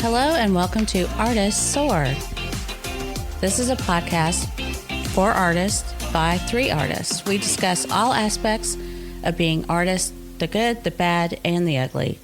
Hello and welcome to Artists Soar. This is a podcast for artists by 3 artists. We discuss all aspects of being artists, the good, the bad, and the ugly.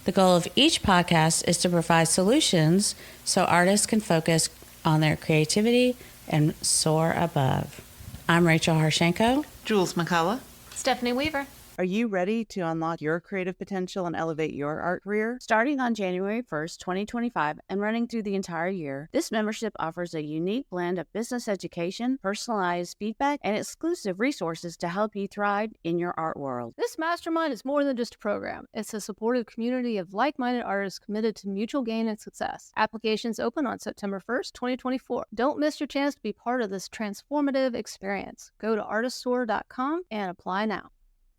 The goal of each podcast is to provide solutions so artists can focus on their creativity and soar above. I'm Rachel Harshenko. Jules McCullough. Stephanie Weaver. Are you ready to unlock your creative potential and elevate your art career? Starting on January 1st, 2025, and running through the entire year, this membership offers a unique blend of business education, personalized feedback, and exclusive resources to help you thrive in your art world. This mastermind is more than just a program. It's a supportive community of like-minded artists committed to mutual gain and success. Applications open on September 1st, 2024. Don't miss your chance to be part of this transformative experience. Go to artistsoar.com and apply now.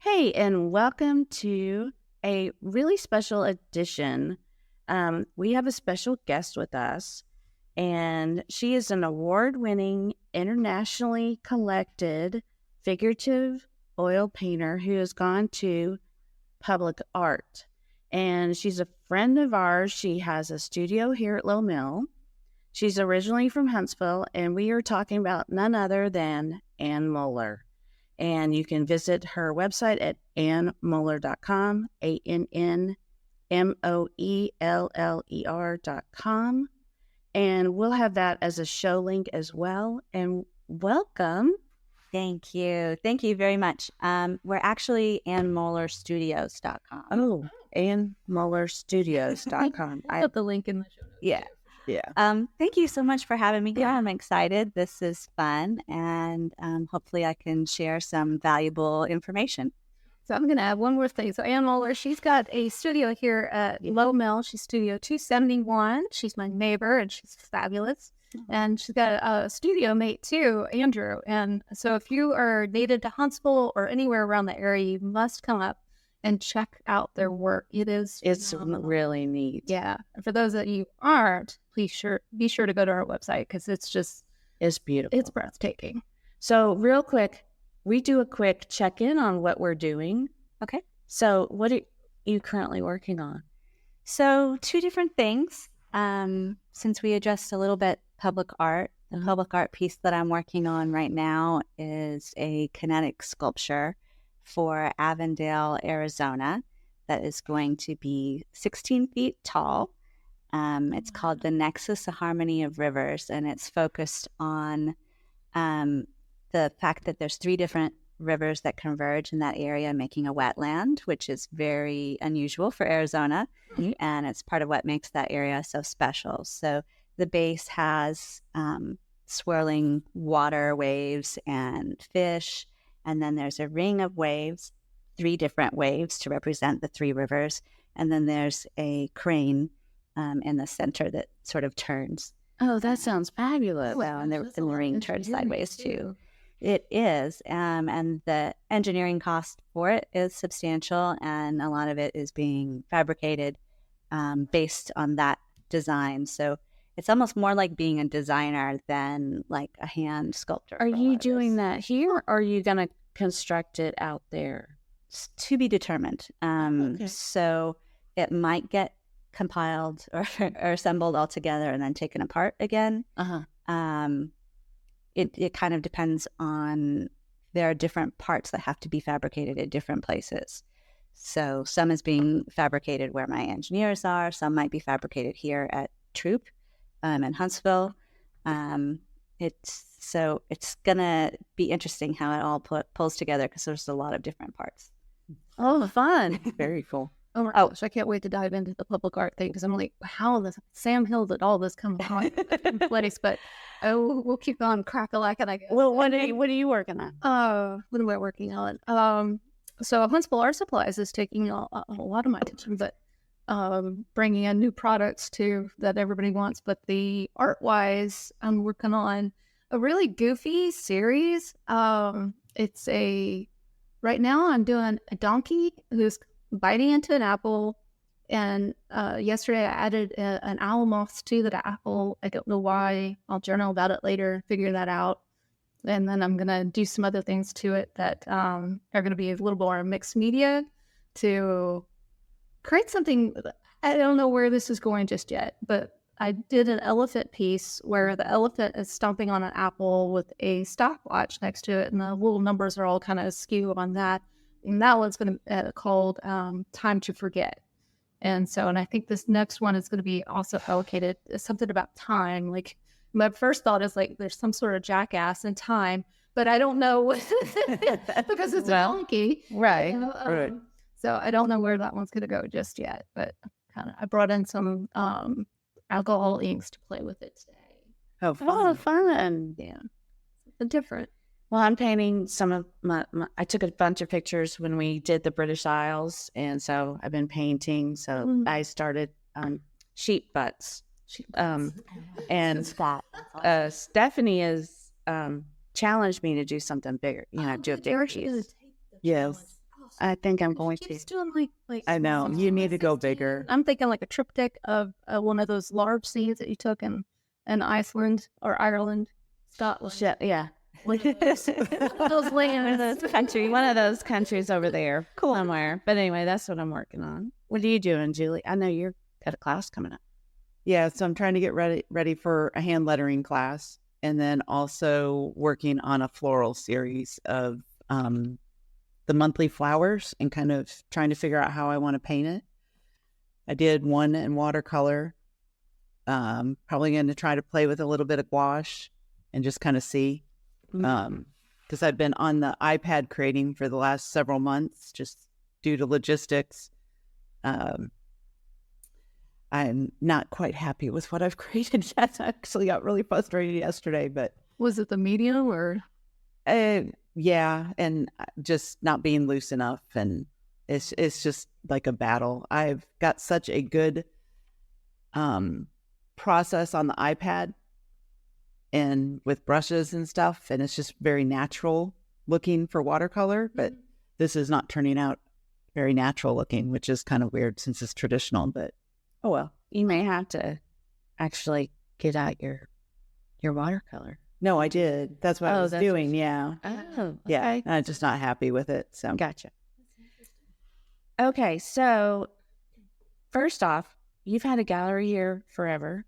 Hey, and welcome to a really special edition. We have a special guest with us, and she is an award-winning, internationally collected figurative oil painter who has gone to public art. And she's a friend of ours. She has a studio here at Low Mill. She's originally from Huntsville, and we are talking about none other than Ann Moeller. And you can visit her website at annmoeller.com, ANNMOELLER.com. And we'll have that as a show link as well. And welcome. Thank you. Thank you very much. We're actually AnnMoellerStudios.com. Oh, AnnMoellerStudios.com. I'll put the link in the show notes. Yeah. Yeah. Thank you so much for having me here. I'm excited. This is fun, and hopefully I can share some valuable information. So I'm going to add one more thing. So Ann Moeller, she's got a studio here at Low Mill. She's Studio 271. She's my neighbor, and she's fabulous. And she's got a studio mate too, Andrew. And so if you are native to Huntsville or anywhere around the area, you must come up and check out their work. It's really neat. Yeah. And for those that you aren't, please be sure to go to our website because it's beautiful. It's breathtaking. So real quick, we do a quick check-in on what we're doing. Okay. So what are you currently working on? So 2 different things. Since we addressed a little bit public art, the public art piece that I'm working on right now is a kinetic sculpture for Avondale, Arizona, that is going to be 16 feet tall. It's called The Nexus, a Harmony of Rivers, and it's focused on the fact that there's 3 different rivers that converge in that area, making a wetland, which is very unusual for Arizona, and it's part of what makes that area so special. So the base has swirling water waves and fish, and then there's a ring of waves, 3 different waves to represent the 3 rivers. And then there's a crane in the center that sort of turns. Oh, that sounds fabulous. Well, and the ring turns sideways too. It is. And the engineering cost for it is substantial. And a lot of it is being fabricated based on that design. So it's almost more like being a designer than like a hand sculptor. Are you doing that here, or are you going to construct it out there? It's to be determined. Okay. So it might get compiled or assembled all together and then taken apart again. It kind of depends on, there are different parts that have to be fabricated at different places. So some is being fabricated where my engineers are. Some might be fabricated here at Troop in Huntsville. It's gonna be interesting how it all pulls together because there's a lot of different parts. Oh, fun. Very cool. Oh my gosh, I can't wait to dive into the public art thing because I'm like, how does Sam Hill did all this come about in place? But we'll keep on crack-a-lacking, I guess. Well, what are you working on? What am I working on? So Huntsville Art Supplies is taking a lot of my attention, but bringing in new products too that everybody wants. But the art-wise, I'm working on a really goofy series. Right now I'm doing a donkey who's biting into an apple, and yesterday I added an owl moth to that apple. I don't know why. I'll journal about it later, figure that out. And then I'm going to do some other things to it that are going to be a little more mixed media to create something. I don't know where this is going just yet, but I did an elephant piece where the elephant is stomping on an apple with a stopwatch next to it, and the little numbers are all kind of askew on that. And that one's going to called Time to Forget. And I think this next one is going to be also allocated something about time. Like my first thought is like there's some sort of jackass in time, but I don't know because it's a donkey, Right. you know? Right. So I don't know where that one's going to go just yet. But I brought in some alcohol inks to play with it today. Oh, Oh, fun. fun. Yeah, something different. Well, I'm painting some of my I took a bunch of pictures when we did the British Isles, and so I've been painting. So I started sheep butts. And Stephanie has challenged me to do something bigger. You know, do a bigger piece. Yes. I think I'm going to. Keeps doing like I know. You need to go bigger. I'm thinking like a triptych of one of those large scenes that you took in Iceland or Ireland, Scotland. Shit, yeah. One of those lands. One of those countries over there, somewhere. But anyway, that's what I'm working on. What are you doing, Julie? I know you've got a class coming up. Yeah, so I'm trying to get ready for a hand lettering class, and then also working on a floral series of the monthly flowers and kind of trying to figure out how I want to paint it. I did one in watercolor. Probably going to try to play with a little bit of gouache and just kind of see. Because I've been on the iPad creating for the last several months just due to logistics. I'm not quite happy with what I've created yet. I actually got really frustrated yesterday, but Was it the medium or? yeah, and just not being loose enough, and it's just like a battle. I've got such a good process on the iPad and with brushes and stuff, and it's just very natural looking for watercolor, but this is not turning out very natural looking, which is kind of weird since it's traditional, but oh well. You may have to actually get out your watercolor. No, I did. That's what I was that's doing. Yeah. Oh, Yeah. okay. I'm just not happy with it. So Gotcha. Okay, so first off, you've had a gallery here forever.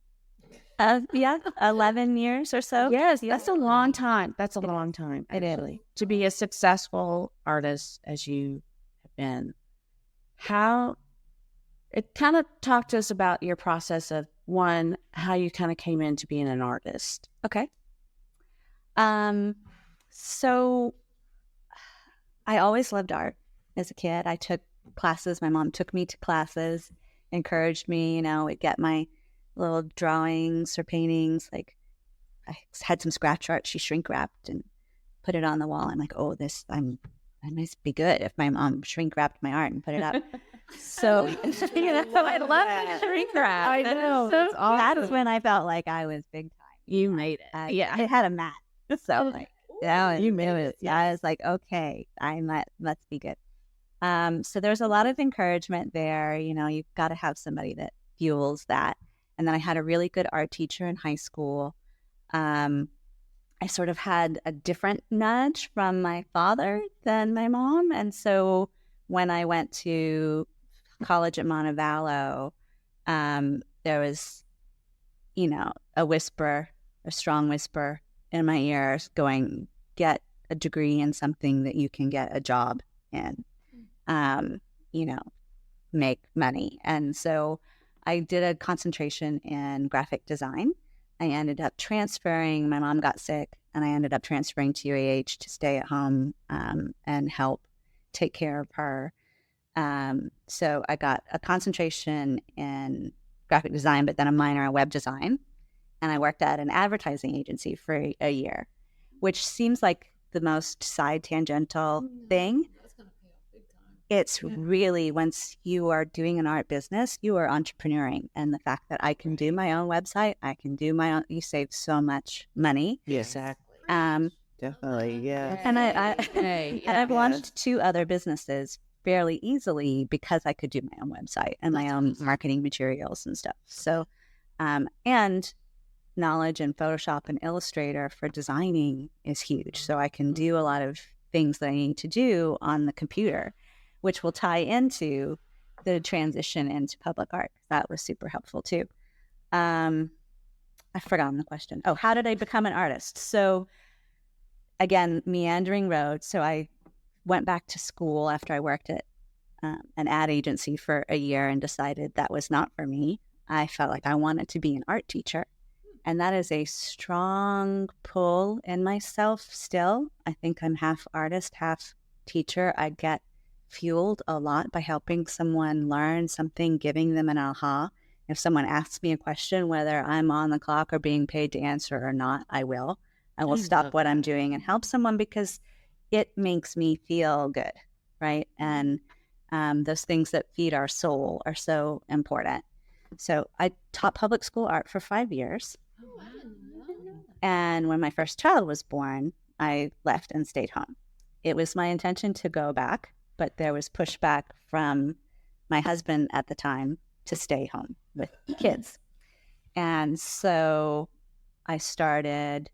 Yeah, 11 years or so. Yes, that's a long time. That's a long time, actually, to be a successful artist as you have been. It kind of talk to us about your process of, one, how you kind of came into being an artist. Okay. So I always loved art as a kid. I took classes. My mom took me to classes, encouraged me, would get my little drawings or paintings. Like I had some scratch art she shrink wrapped and put it on the wall. I'm like, oh, I must be good if my mom shrink wrapped my art and put it up. So I love shrink wrap. I know. That's when I felt like I was big time. You made it. Yeah, I had a mat. So like, you made it. Yeah, I was like, okay, let's be good. So there's a lot of encouragement there. You've got to have somebody that fuels that. And then I had a really good art teacher in high school. I sort of had a different nudge from my father than my mom. And so when I went to college at Montevallo, there was, a strong whisper in my ears going, get a degree in something that you can get a job in, make money. And so I did a concentration in graphic design. I ended up transferring. My mom got sick, and I ended up transferring to UAH to stay at home and help take care of her. So I got a concentration in graphic design, but then a minor in web design. And I worked at an advertising agency for a year, which seems like the most side tangential thing. It's really, once you are doing an art business, you are entrepreneuring. And the fact that I can do my own website, I can do my own, you save so much money. Yes. Exactly. Definitely. Yeah. And I've launched 2 other businesses fairly easily because I could do my own website and my own marketing materials and stuff. So, and knowledge in Photoshop and Illustrator for designing is huge. So I can do a lot of things that I need to do on the computer, which will tie into the transition into public art. that was super helpful too. I've forgotten the question. Oh, how did I become an artist? So again, meandering road. So I went back to school after I worked at an ad agency for a year and decided that was not for me. I felt like I wanted to be an art teacher. And that is a strong pull in myself still. I think I'm half artist, half teacher. I get fueled a lot by helping someone learn something, giving them an aha. If someone asks me a question, whether I'm on the clock or being paid to answer or not, I will. I will stop what I'm doing and help someone because it makes me feel good, right? And those things that feed our soul are so important. So I taught public school art for 5 years. And when my first child was born, I left and stayed home. It was my intention to go back, but there was pushback from my husband at the time to stay home with kids. And so I started,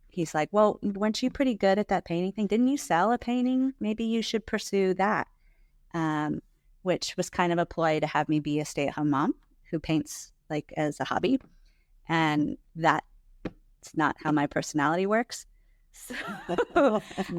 he's like, well, weren't you pretty good at that painting thing? Didn't you sell a painting? Maybe you should pursue that, which was kind of a ploy to have me be a stay-at-home mom who paints like as a hobby. And that's not how my personality works. So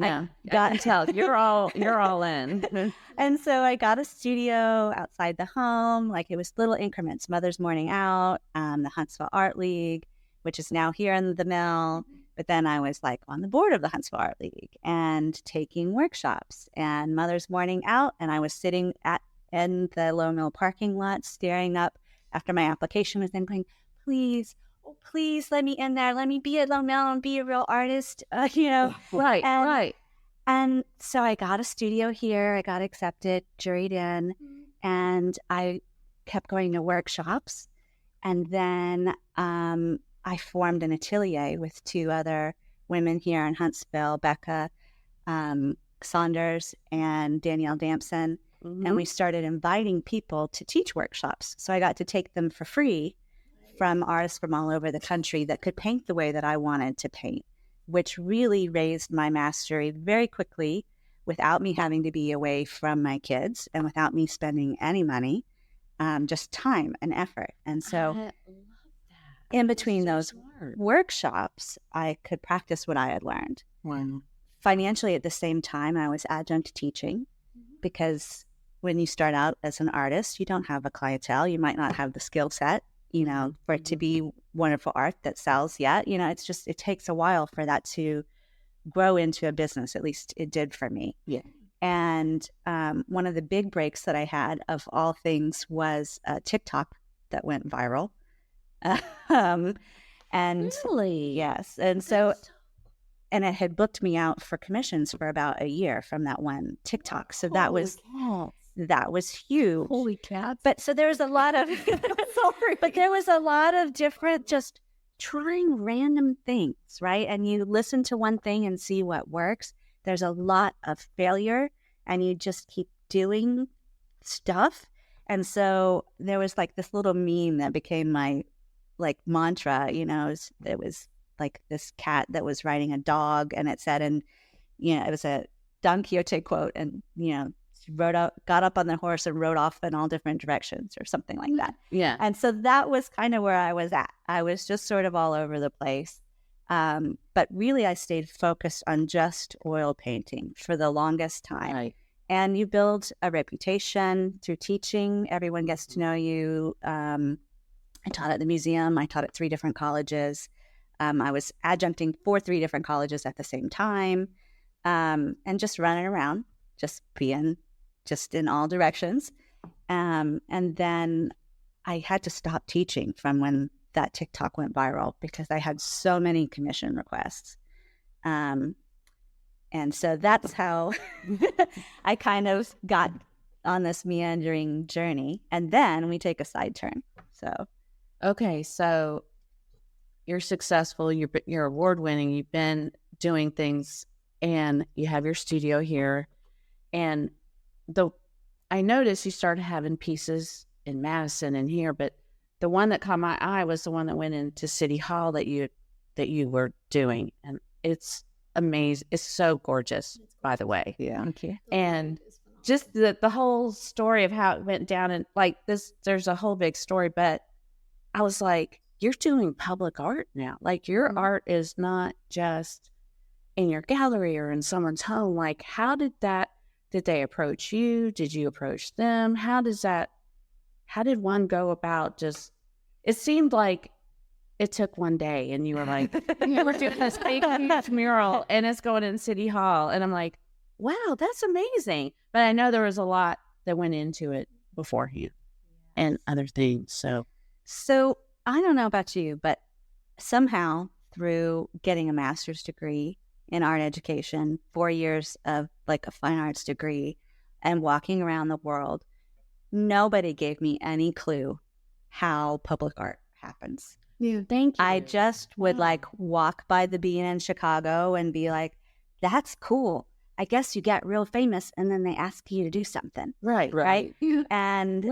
I can tell you're all in. And so I got a studio outside the home, like it was little increments, Mother's Morning Out, the Huntsville Art League, which is now here in the mill. But then I was like on the board of the Huntsville Art League and taking workshops and Mother's Morning Out. And I was sitting in the Low Mill parking lot, staring up after my application was in, going, please let me in there. Let me be at Low Mill and be a real artist, Right. And so I got a studio here. I got accepted, juried in, and I kept going to workshops. And then I formed an atelier with 2 other women here in Huntsville, Becca Saunders and Danielle Dampson. And we started inviting people to teach workshops. So I got to take them for free from artists from all over the country that could paint the way that I wanted to paint, which really raised my mastery very quickly without me having to be away from my kids and without me spending any money, just time and effort. And so in between those workshops, I could practice what I had learned. Wow. Financially, at the same time, I was adjunct teaching because when you start out as an artist, you don't have a clientele. You might not have the skill set, for it to be wonderful art that sells yet. It takes a while for that to grow into a business. At least it did for me. Yeah. And one of the big breaks that I had of all things was TikTok that went viral. And Really? yes. And so, and it had booked me out for commissions for about a year from that one TikTok. So that was huge. Holy cats. But so there was a lot of, but there was a lot of different, just trying random things, right? And you listen to one thing and see what works. There's a lot of failure and you just keep doing stuff. And so there was like this little meme that became my like mantra, it was like this cat that was riding a dog and it said, and, it was a Don Quixote quote and, got up on the horse and rode off in all different directions or something like that. Yeah. And so that was kind of where I was at. I was just sort of all over the place. But really I stayed focused on just oil painting for the longest time. Right. And you build a reputation through teaching. Everyone gets to know you. I taught at the museum. I taught at 3 different colleges. I was adjuncting for 3 different colleges at the same time. And just running around, just being just in all directions. And then I had to stop teaching from when that TikTok went viral because I had so many commission requests. And so that's how I kind of got on this meandering journey. And then we take a side turn. So, okay. So you're successful. You're award winning. You've been doing things and you have your studio here. And I noticed you started having pieces in Madison and here, but the one that caught my eye was the one that went into City Hall that you were doing. And it's amazing. It's so gorgeous, by the way. Yeah. thank you. And just the whole story of how it went down, and like this, there's a whole big story, but I was like, you're doing public art now. Like your art is not just in your gallery or in someone's home. Like, how did they approach you? Did you approach them? How did one go about just, it seemed like it took one day and you were like, we're doing this big huge mural and it's going in City Hall. And I'm like, wow, that's amazing. But I know there was a lot that went into it beforehand and other things. So I don't know about you, but somehow through getting a master's degree in art education, 4 years of like a fine arts degree, and walking around the world, nobody gave me any clue how public art happens. Yeah. Thank you. I just would like walk by the Bean in Chicago and be like, that's cool. I guess you get real famous and then they ask you to do something. Right. Yeah. And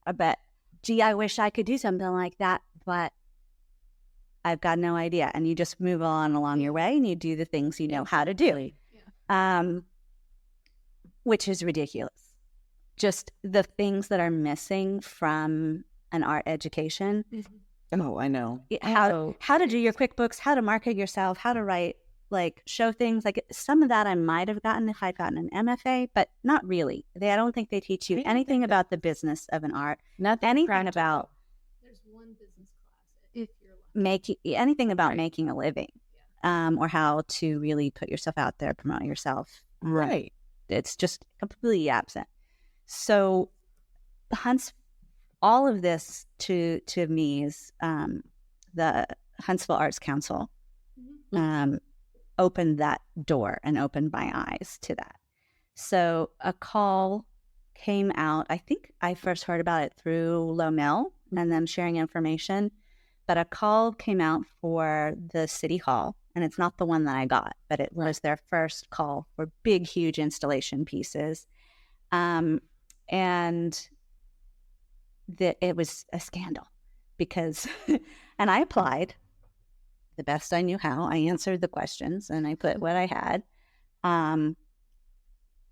I bet, gee, I wish I could do something like that, but I've got no idea. And you just move on along your way and you do the things you know how to do, which is ridiculous. Just the things that are missing from an art education. Oh, I know. How to do your QuickBooks, how to market yourself, how to write, like show things. Like some of that I might have gotten if I'd gotten an MFA, but not really. I don't think they teach you anything about the business of an art. Nothing anything practical. about There's one business class if you're lucky. making anything about making a living, or how to really put yourself out there, promote yourself. Right. It's just completely absent. So all of this to me is the Huntsville Arts Council opened that door and opened my eyes to that. So a call came out. I think I first heard about it through Low Mill and them sharing information, but a call came out for the City Hall, and it's not the one that I got, but it was their first call for big, huge installation pieces. And it was a scandal because, and I applied the best I knew how. I answered the questions and I put what I had,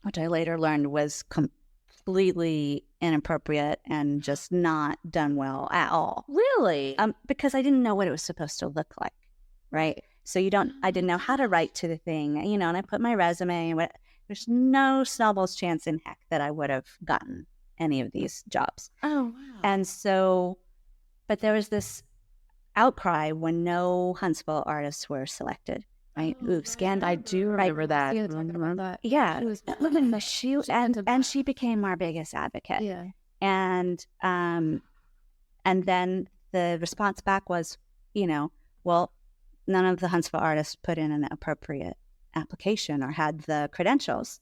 which I later learned was completely inappropriate and just not done well at all. Really? Because I didn't know what it was supposed to look like, right? So I didn't know how to write to the thing, and I put my resume. There's no snowball's chance in heck that I would have gotten any of these jobs. Oh, wow. And so, but there was this outcry when no Huntsville artists were selected, right? Ooh, scandal. I do remember that. Yeah. She was And she became our biggest advocate. Yeah. And then the response back was, well, none of the Huntsville artists put in an appropriate application or had the credentials.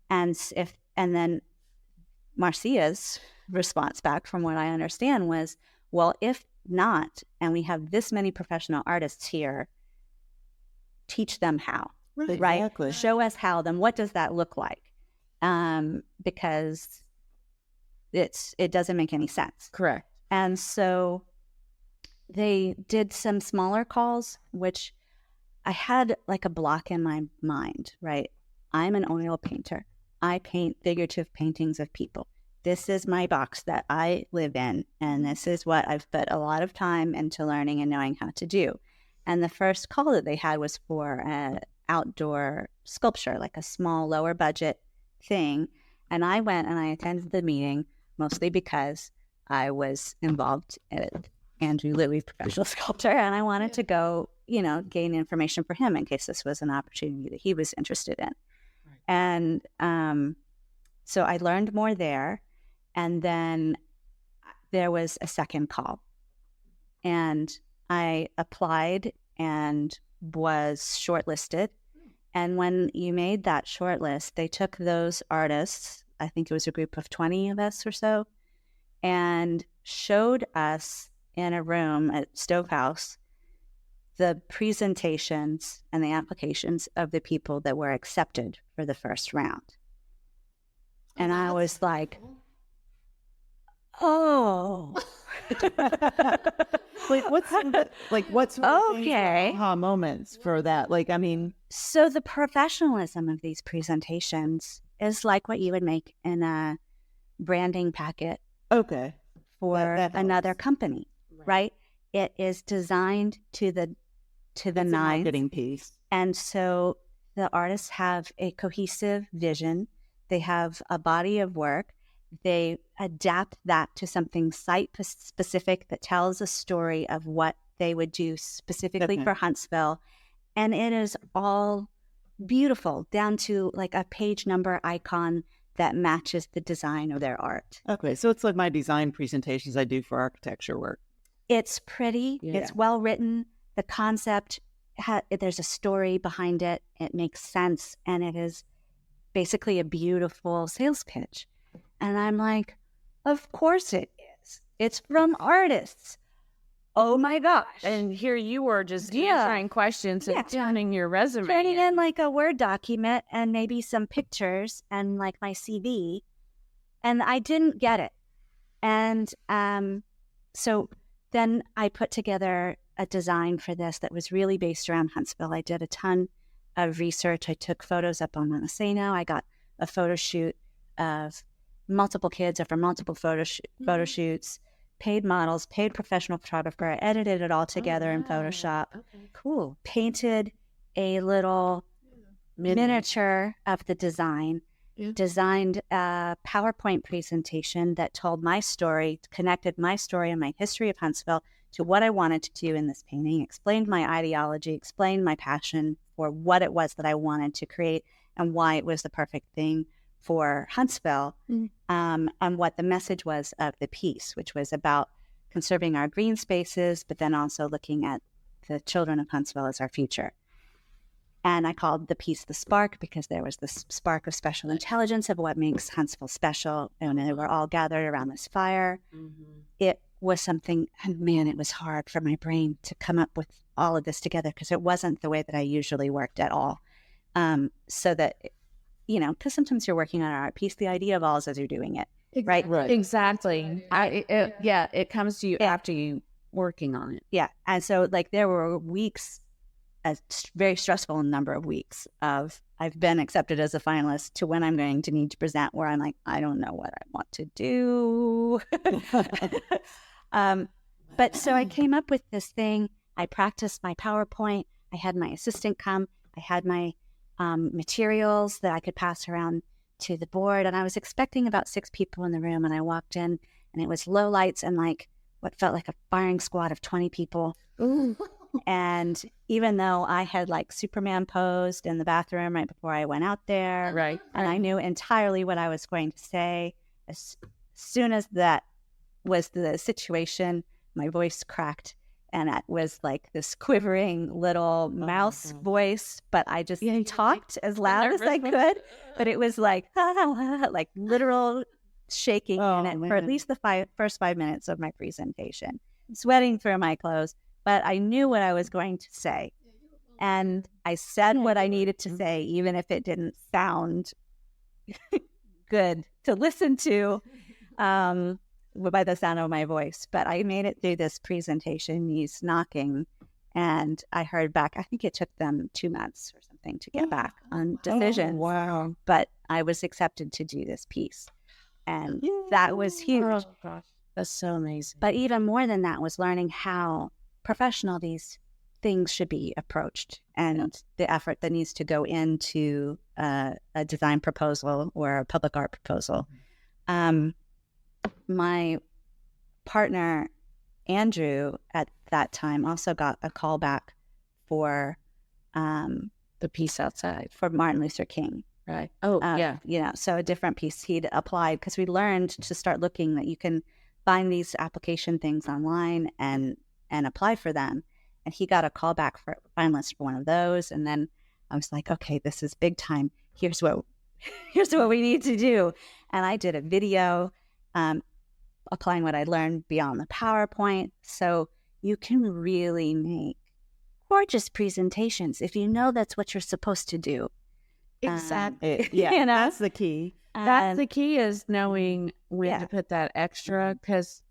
And then Marcia's response back, from what I understand, was, well, if not, and we have this many professional artists here, teach them how, right? Exactly. Show us how, then what does that look like? Because it doesn't make any sense. Correct. And so they did some smaller calls, which I had like a block in my mind, right? I'm an oil painter. I paint figurative paintings of people. This is my box that I live in, and this is what I've put a lot of time into learning and knowing how to do. And the first call that they had was for an outdoor sculpture, like a small, lower budget thing. And I went and I attended the meeting mostly because I was involved with Andrew Louis, professional sculptor, and I wanted to go, gain information for him in case this was an opportunity that he was interested in. Right. And so I learned more there. And then there was a second call. And I applied and was shortlisted. And when you made that shortlist, they took those artists, I think it was a group of 20 of us or so, and showed us in a room at Stovehouse the presentations and the applications of the people that were accepted for the first round. And I was like, oh. what's okay moments for that? So the professionalism of these presentations is like what you would make in a branding packet Okay. for That another helps. company, right? It is designed to the It's a nines. marketing piece. And so the artists have a cohesive vision. They have a body of work. They adapt that to something site-specific that tells a story of what they would do specifically Okay. for Huntsville. And it is all beautiful, down to like a page number icon that matches the design of their art. Okay, so it's like my design presentations I do for architecture work. It's pretty. Yeah. It's well written. The concept, there's a story behind it. It makes sense. And it is basically a beautiful sales pitch. And I'm like, of course it is. It's from artists. Oh my gosh. And here you were just Yeah. answering questions and Yeah. turning your resume. Turning in like a Word document and maybe some pictures and like my CV. And I didn't get it. And so then I put together a design for this that was really based around Huntsville. I did a ton of research. I took photos up on Montesano. I got a photo shoot of multiple kids over multiple photo shoots, paid models, paid professional photographer, edited it all together in Photoshop, Okay, cool. painted a little miniature of the design, designed a PowerPoint presentation that told my story, connected my story and my history of Huntsville to what I wanted to do in this painting, explained my ideology, explained my passion for what it was that I wanted to create and why it was the perfect thing for Huntsville, and what the message was of the piece, which was about conserving our green spaces, but then also looking at the children of Huntsville as our future. And I called the piece The Spark because there was this spark of special intelligence of what makes Huntsville special. And they were all gathered around this fire. It was something, and man, it was hard for my brain to come up with all of this together because it wasn't the way that I usually worked at all. So that, because sometimes you're working on an art piece, the idea evolves as you're doing it, right? Exactly. It comes to you after you working on it. Yeah. And so like there were weeks, a very stressful number of weeks of I've been accepted as a finalist to when I'm going to need to present where I'm like, I don't know what I want to do. But so I came up with this thing. I practiced my PowerPoint. I had my assistant come. I had my materials that I could pass around to the board. And I was expecting about 6 people in the room. And I walked in and it was low lights and like what felt like a firing squad of 20 people. And even though I had like Superman posed in the bathroom right before I went out there, Right. and I knew entirely what I was going to say, as soon as that was the situation, my voice cracked. And it was like this quivering little mouse voice, but I just talked as loud as I could. But it was like, like literal shaking in it for at least the first 5 minutes of my presentation, sweating through my clothes. But I knew what I was going to say. And I said what I needed to say, even if it didn't sound good to listen to by the sound of my voice. But I made it through this presentation, knees knocking, and I heard back. I think it took them 2 months or something to get back on decisions. Wow. But I was accepted to do this piece. And that was huge. Oh, gosh. That's so amazing. But even more than that was learning how professional these things should be approached and the effort that needs to go into a design proposal or a public art proposal. My partner, Andrew, at that time also got a call back for the piece outside. for Martin Luther King. Right. Oh, yeah. So a different piece he'd applied because we learned to start looking that you can find these application things online and apply for them. And he got a call back for finalist for one of those. And then I was like, okay, this is big time. Here's what we need to do. And I did a video applying what I learned beyond the PowerPoint. So you can really make gorgeous presentations if you know that's what you're supposed to do. Exactly. That's the key. That's the key is knowing when to put that extra because,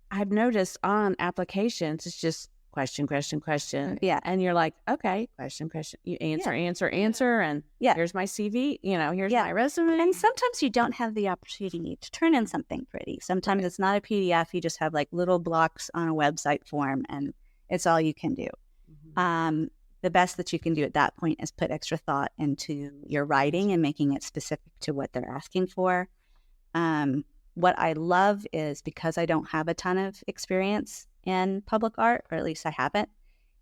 I've noticed on applications, it's just question, question, question. Yeah. And you're like, okay, question, question. You answer, answer. And here's my CV, here's my resume. And sometimes you don't have the opportunity to turn in something pretty. Sometimes it's not a PDF. You just have like little blocks on a website form and it's all you can do. The best that you can do at that point is put extra thought into your writing and making it specific to what they're asking for. What I love is, because I don't have a ton of experience in public art, or at least I haven't,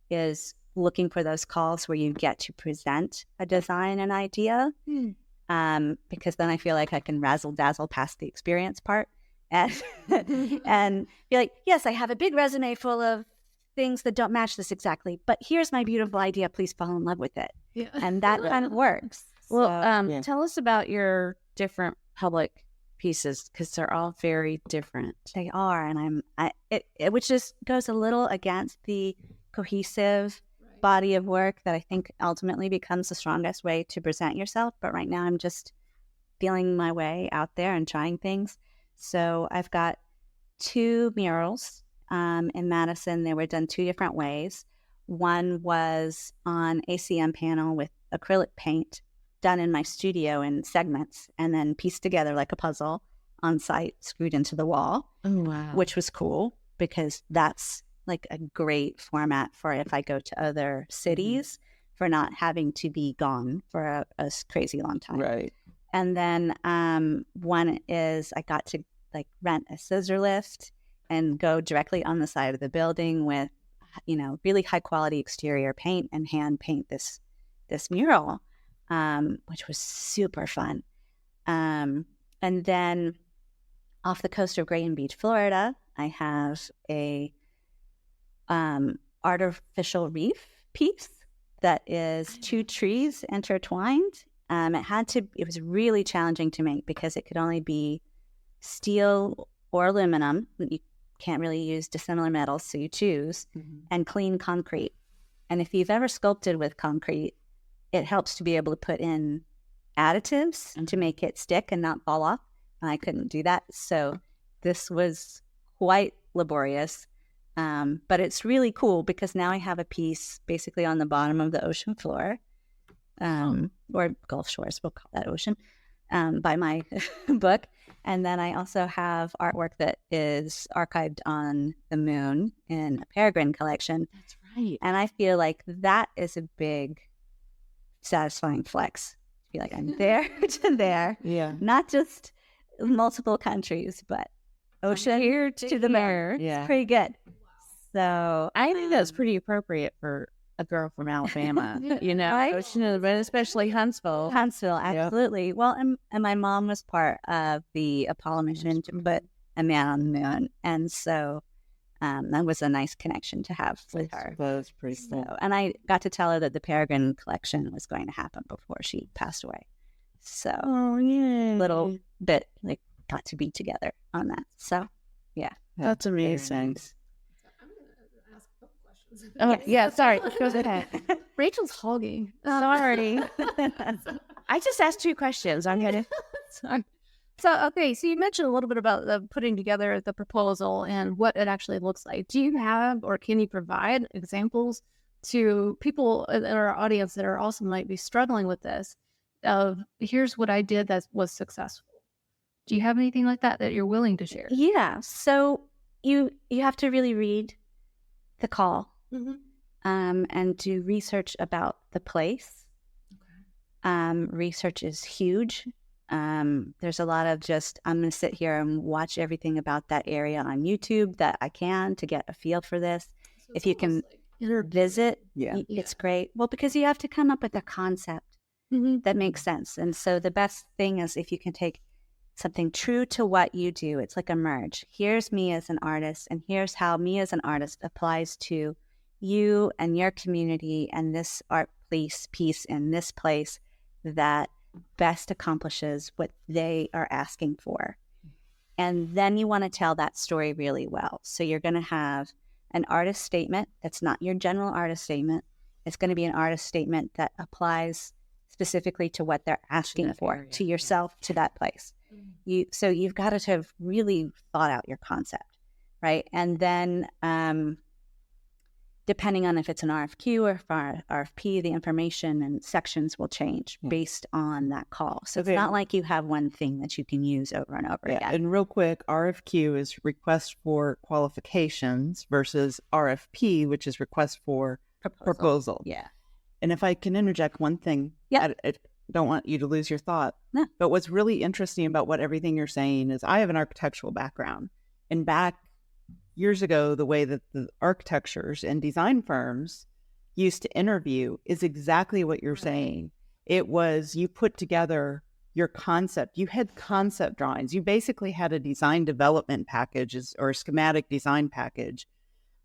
is looking for those calls where you get to present a design and idea. Because then I feel like I can razzle dazzle past the experience part and and be like, yes, I have a big resume full of things that don't match this exactly, but here's my beautiful idea. Please fall in love with it. Yeah. And that kind of works. Well, tell us about your different public pieces, because they're all very different. They are, and which just goes a little against the cohesive body of work that I think ultimately becomes the strongest way to present yourself. But right now I'm just feeling my way out there and trying things. So I've got 2 murals in Madison. They were done 2 different ways. One was on ACM panel with acrylic paint done in my studio in segments and then pieced together like a puzzle on site, screwed into the wall. Oh, wow. Which was cool, because that's like a great format for if I go to other cities, for not having to be gone for a crazy long time. Right. And then one is I got to like rent a scissor lift and go directly on the side of the building with, really high quality exterior paint and hand paint this mural, which was super fun. And then off the coast of Grayton Beach, Florida, I have a artificial reef piece that is 2 trees intertwined. It was really challenging to make because it could only be steel or aluminum. You can't really use dissimilar metals, so you choose, and clean concrete. And if you've ever sculpted with concrete, it helps to be able to put in additives to make it stick and not fall off. And I couldn't do that. So this was quite laborious. But it's really cool because now I have a piece basically on the bottom of the ocean floor, or Gulf Shores, we'll call that ocean, by my book. And then I also have artwork that is archived on the moon in a Peregrine collection. That's right. And I feel like that is a big, satisfying flex. I feel like I'm there to there. Yeah. Not just multiple countries, but ocean Here to the mirror. Yeah. It's pretty good. So I think that's pretty appropriate for a girl from Alabama, Right? Ocean of the Moon, especially Huntsville. Huntsville, absolutely. Well, and my mom was part of the Apollo mission to put a man on the moon. And so that was a nice connection to have with her. That was pretty cool. So, and I got to tell her that the Peregrine collection was going to happen before she passed away. So Oh, yeah. little bit like got to be together on that. So yeah. That's amazing. I'm going to ask a couple questions. Oh, yeah, sorry. Go ahead. Rachel's hogging. Sorry. I just asked 2 questions. I'm going to... Sorry. So, okay, so you mentioned a little bit about the putting together the proposal and what it actually looks like. Do you have, or can you provide examples to people in our audience that are also might be struggling with this of here's what I did that was successful? Do you have anything like that you're willing to share? Yeah. So you have to really read the call and do research about the place. Research is huge. There's a lot of just, I'm going to sit here and watch everything about that area on YouTube that I can to get a feel for this. So If you can visit, Yeah. it's great. Well, because you have to come up with a concept that makes sense. And so the best thing is if you can take something true to what you do. It's like a merge. Here's me as an artist, and here's how me as an artist applies to you and your community and this art piece in this place that best accomplishes what they are asking for. And then you want to tell that story really well. So you're going to have an artist statement that's not your general artist statement. It's going to be an artist statement that applies specifically to what they're asking for, area. to yourself, to that place. So you've got to have really thought out your concept, right? And then depending on if it's an RFQ or for RFP, the information and sections will change based on that call. So it's not like you have one thing that you can use over and over again. And real quick, RFQ is request for qualifications versus RFP, which is request for proposal. Yeah. And if I can interject one thing, I don't want you to lose your thought. No. But what's really interesting about everything you're saying is I have an architectural background. And back years ago, the way that the architectures and design firms used to interview is exactly what you're saying. It was you put together your concept. You had concept drawings. You basically had a design development package or a schematic design package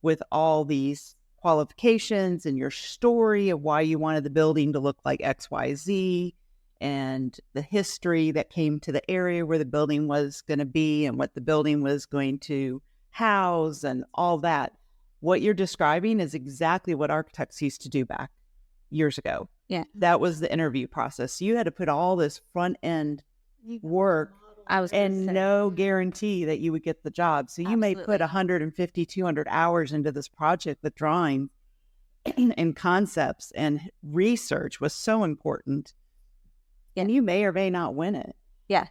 with all these qualifications and your story of why you wanted the building to look like XYZ and the history that came to the area where the building was going to be and what the building was going to house and all that. What you're describing is exactly what architects used to do back years ago. Yeah. That was the interview process. So you had to put all this front end work and no guarantee that you would get the job. So you may put 150, 200 hours into this project. The drawing and concepts and research was so important. And you may or may not win it. Yeah.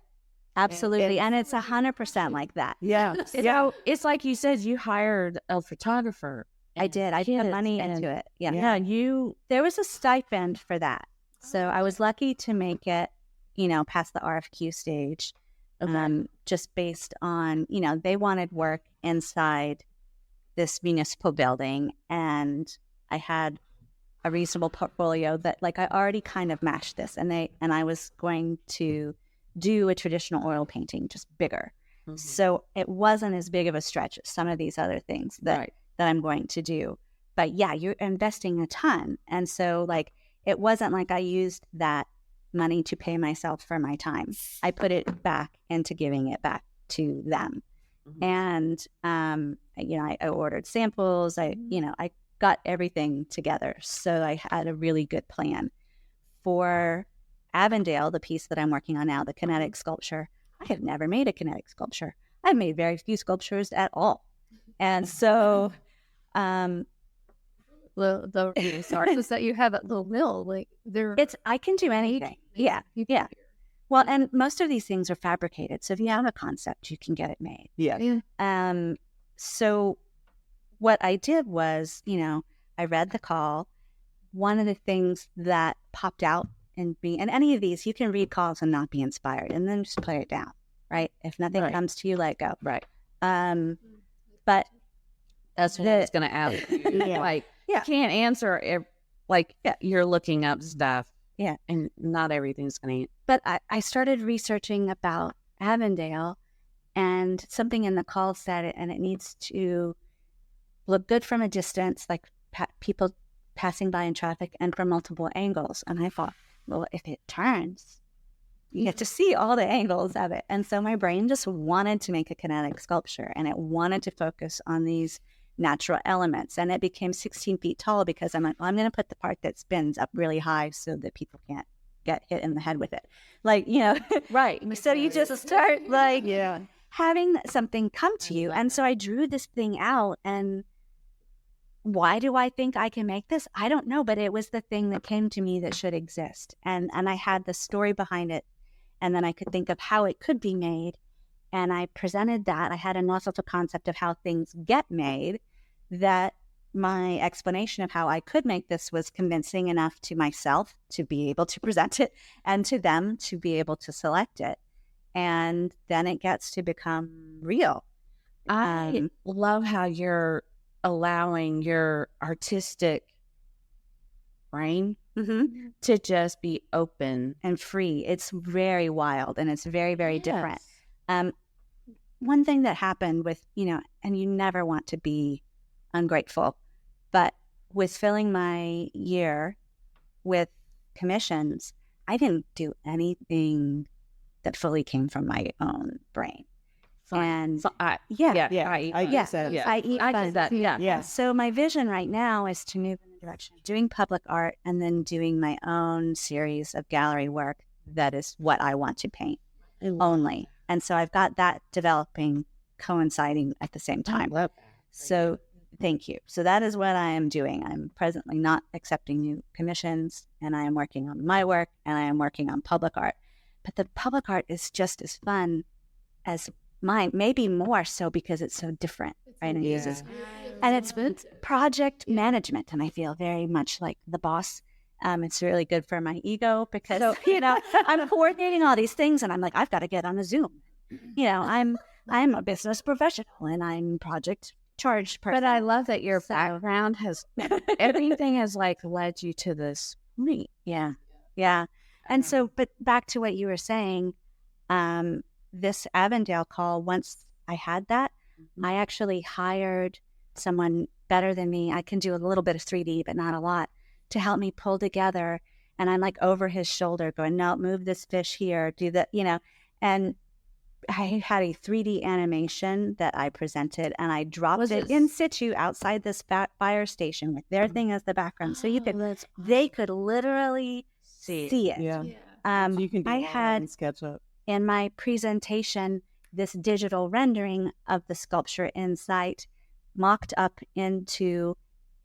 Absolutely. And it's 100% like that. Yeah. So it's like you said, you hired a photographer. I did. I put money into it. Yeah. Yeah. There was a stipend for that. So I was lucky to make it, past the RFQ stage. Just based on, they wanted work inside this municipal building. And I had a reasonable portfolio that I already kind of matched this. And I was going to do a traditional oil painting, just bigger. Mm-hmm. So it wasn't as big of a stretch as some of these other things that I'm going to do. But yeah, you're investing a ton. And so it wasn't like I used that money to pay myself for my time. I put it back into giving it back to them. Mm-hmm. And, I ordered samples. I got everything together. So I had a really good plan for Avondale, the piece that I'm working on now, the kinetic sculpture. I have never made a kinetic sculpture. I've made very few sculptures at all. And so the resources that you have at Little Mill, I can do anything. Yeah. Well, and most of these things are fabricated. So if you have a concept, you can get it made. Yeah. So what I did was, I read the call. One of the things that popped out and any of these, you can read calls and not be inspired and then just put it down, right? If nothing comes to you, let go. Right. But that's what I was going to ask you. You can't answer you're looking up stuff. Yeah. And not everything's going to. But I started researching about Avondale, and something in the call said it, and it needs to look good from a distance, like people passing by in traffic, and from multiple angles. And I thought, well, if it turns, you get to see all the angles of it. And so my brain just wanted to make a kinetic sculpture, and it wanted to focus on these natural elements. And it became 16 feet tall because I'm like, well, I'm going to put the part that spins up really high so that people can't get hit in the head with it. Right. So you just start having something come to you. And so I drew this thing out, and why do I think I can make this? I don't know, but it was the thing that came to me that should exist. And I had the story behind it, and then I could think of how it could be made. And I presented that. I had enough of a concept of how things get made that my explanation of how I could make this was convincing enough to myself to be able to present it, and to them to be able to select it. And then it gets to become real. I love how you're allowing your artistic brain to just be open and free. It's very wild, and it's very, very different. One thing that happened with, and you never want to be ungrateful, but with filling my year with commissions, I didn't do anything that fully came from my own brain. And I eat that. Yeah. So my vision right now is to move in the direction of doing public art and then doing my own series of gallery work that is what I want to paint only. And so I've got that developing, coinciding at the same time. So thank you. So that is what I am doing. I'm presently not accepting new commissions, and I am working on my work, and I am working on public art. But the public art is just as fun as mine, maybe more so because it's so different, right? And it's project management, and I feel very much like the boss. It's really good for my ego because, I'm coordinating all these things, and I'm like, I've got to get on a Zoom. I'm a business professional, and I'm project charged person. But I love that your background has, everything has like led you to this point. Yeah. And so, but back to what you were saying, this Avondale call, once I had that, I actually hired someone better than me. I can do a little bit of 3D, but not a lot, to help me pull together. And I'm like over his shoulder going, no, move this fish here, do that, and I had a 3D animation that I presented, and I dropped it in situ outside this fire station with their thing as the background. So they could literally see it. Yeah. So you can do I all that had in SketchUp. in my presentation this digital rendering of the sculpture in sight, mocked up into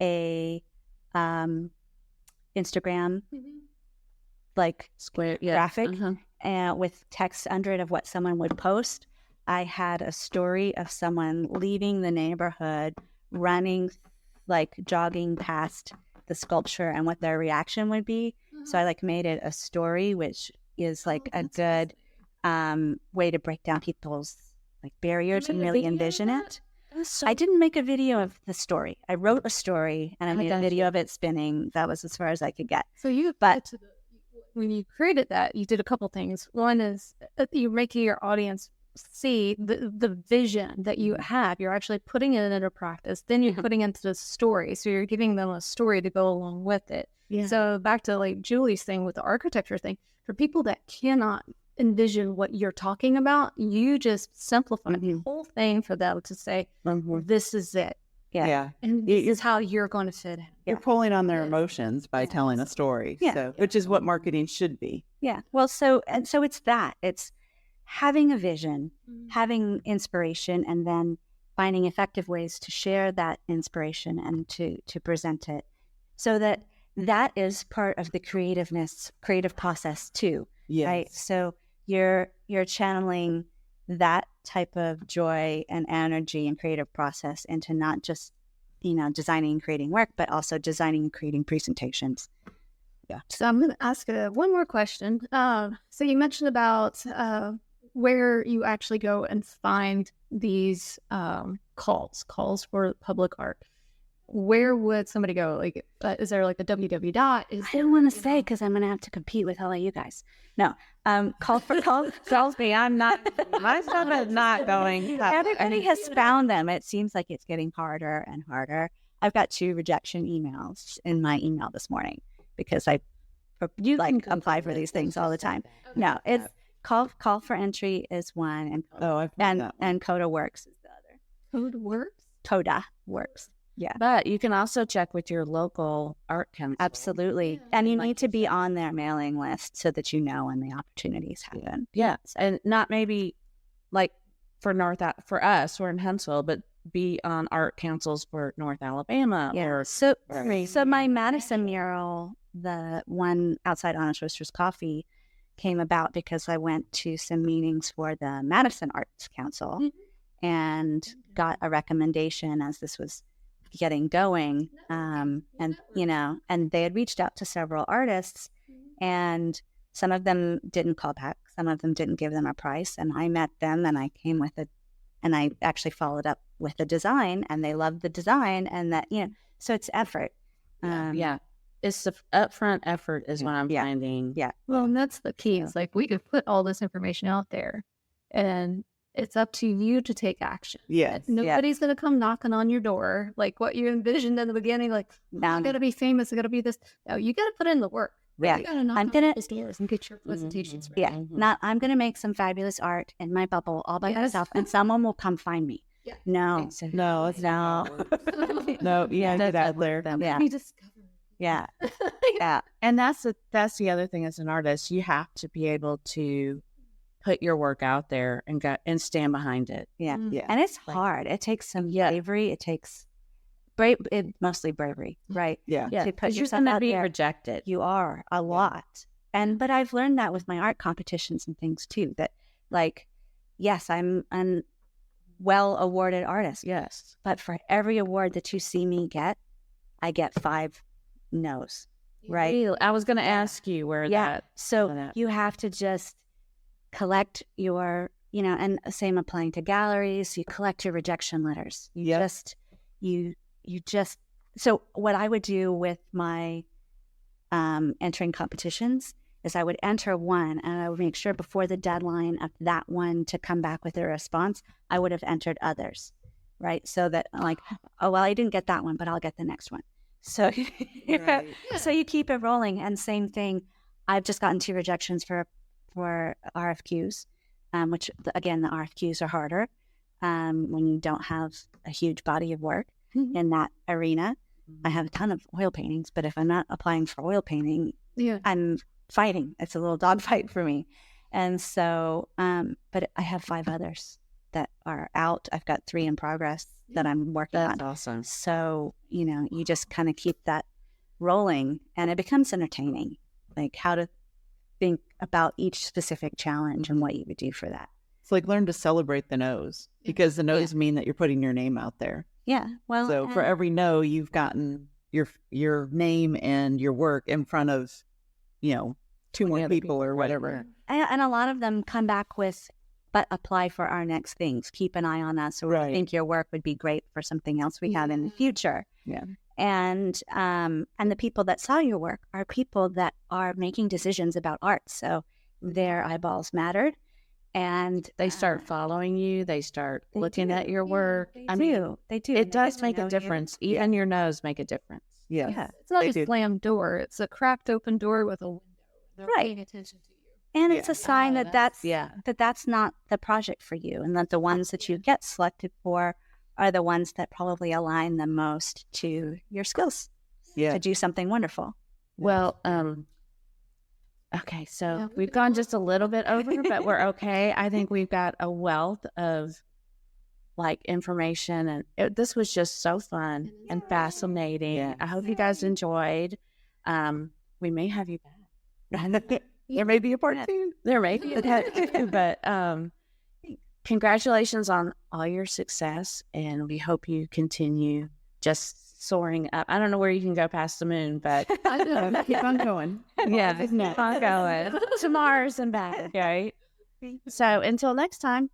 a Instagram like Square graphic with text under it of what someone would post. I had a story of someone leaving the neighborhood, running, like jogging past the sculpture, and what their reaction would be. So I made it a story, which is a good way to break down people's barriers and really envision it. I didn't make a video of the story. I wrote a story, and I made a video of it spinning. That was as far as I could get. So when you created that, you did a couple things. One is you're making your audience see the vision that you have. You're actually putting it into practice. Then you're putting it into the story. So you're giving them a story to go along with it. Yeah. So back to Julie's thing with the architecture thing, for people that cannot envision what you're talking about, you just simplify the whole thing for them to say, this is it. Yeah. And this is how you're going to fit in. You're pulling on their emotions by telling a story. Which is what marketing should be. Yeah. Well, so it's that. It's having a vision, having inspiration, and then finding effective ways to share that inspiration and to present it, so that is part of the creative process too. Yes. Right. So you're channeling that type of joy and energy and creative process into not just designing and creating work, but also designing and creating presentations. Yeah. So I'm going to ask one more question. So you mentioned about where you actually go and find these calls for public art. Where would somebody go? Is there a www dot? I don't want to say because I'm going to have to compete with all of you guys. No, calls me. I'm not. My stuff is not going. Everybody has found them. It seems like it's getting harder and harder. I've got 2 rejection emails in my email this morning because I apply for these things all the time. No, it's call for entry is one, and Coda Works is the other. Coda Works. Coda Works. Yeah. But you can also check with your local art council. Absolutely. And you need to be on their mailing list so that you know when the opportunities happen. Yes. And not maybe for us, we're in Huntsville, but be on art councils for North Alabama. Yeah. So my Madison mural, the one outside Honest Roasters Coffee, came about because I went to some meetings for the Madison Arts Council and got a recommendation as this was getting going, and they had reached out to several artists, and some of them didn't call back, some of them didn't give them a price, and I met them, and I came and I actually followed up with the design, and they loved the design, and that so it's effort. It's the upfront effort is what I'm finding. Yeah. Well, and that's the key. It's we could put all this information out there, and it's up to you to take action. Yes. Nobody's going to come knocking on your door like what you envisioned in the beginning. I got to be famous. I got to be this. No, you got to put in the work. Yeah. You got to knock on people's doors and get your presentations ready. Yeah. I'm going to make some fabulous art in my bubble all by myself, and someone will come find me. Yeah. No. No. No. Yeah. Get out there. Yeah. Yeah. Yeah. And that's the other thing as an artist, you have to be able to put your work out there and stand behind it. Yeah. And it's hard. It takes some bravery. It takes mostly bravery, right? Yeah. Yeah, To put because you're yourself going to out be there. rejected. You are a lot. But I've learned that with my art competitions and things too, that like, yes, I'm an well awarded artist. Yes. But for every award that you see me get, I get 5 no's. Right. Really? I was going to ask you where that. So you have to just collect your, and same applying to galleries, you collect your rejection letters. You just, so what I would do with my entering competitions is I would enter one and I would make sure before the deadline of that one to come back with a response, I would have entered others, right? So that like, oh, well, I didn't get that one, but I'll get the next one. So, so you keep it rolling. And same thing, I've just gotten 2 rejections for RFQs, which again, the RFQs are harder when you don't have a huge body of work in that arena. I have a ton of oil paintings, but if I'm not applying for oil painting, I'm fighting. It's a little dogfight for me. And so, but I have 5 others that are out. I've got 3 in progress that I'm working on. That's awesome. So, you just kind of keep that rolling and it becomes entertaining, like how to think about each specific challenge and what you would do for that. It's like learn to celebrate the no's because the no's mean that you're putting your name out there. Yeah. Well, So for every no, you've gotten your name and your work in front of, 2 more people or whatever. and a lot of them come back with, but apply for our next things. Keep an eye on us. Or I think your work would be great for something else we have in the future. Yeah. And the people that saw your work are people that are making decisions about art. So their eyeballs mattered. And They start following you. They start looking at your work. They do. It does make a difference. Even your nose make a difference. Yeah. Yeah. It's not They a do. slammed door. It's a cracked open door with a window. They're Right. paying attention to you. And it's a sign that that's yeah. that's not the project for you, and that the ones that you get selected for are the ones that probably align the most to your skills to do something wonderful. Well, okay, so we've gone just a little bit over, but we're okay. I think we've got a wealth of information, and this was just so fun and fascinating. Yeah. I hope you guys enjoyed. We may have you back. There may be a part 2. There may be a part 2, but congratulations on all your success, and we hope you continue just soaring up. I don't know where you can go past the moon, but Keep on going. yeah, keep on going to Mars and back, right? So until next time.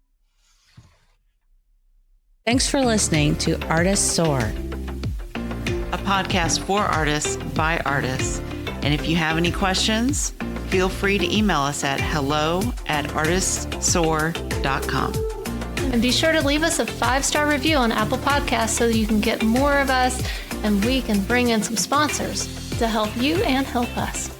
Thanks for listening to Artists Soar, a podcast for artists by artists. And if you have any questions, feel free to email us at hello@artistsoar.com. And be sure to leave us a 5-star review on Apple Podcasts so that you can get more of us and we can bring in some sponsors to help you and help us.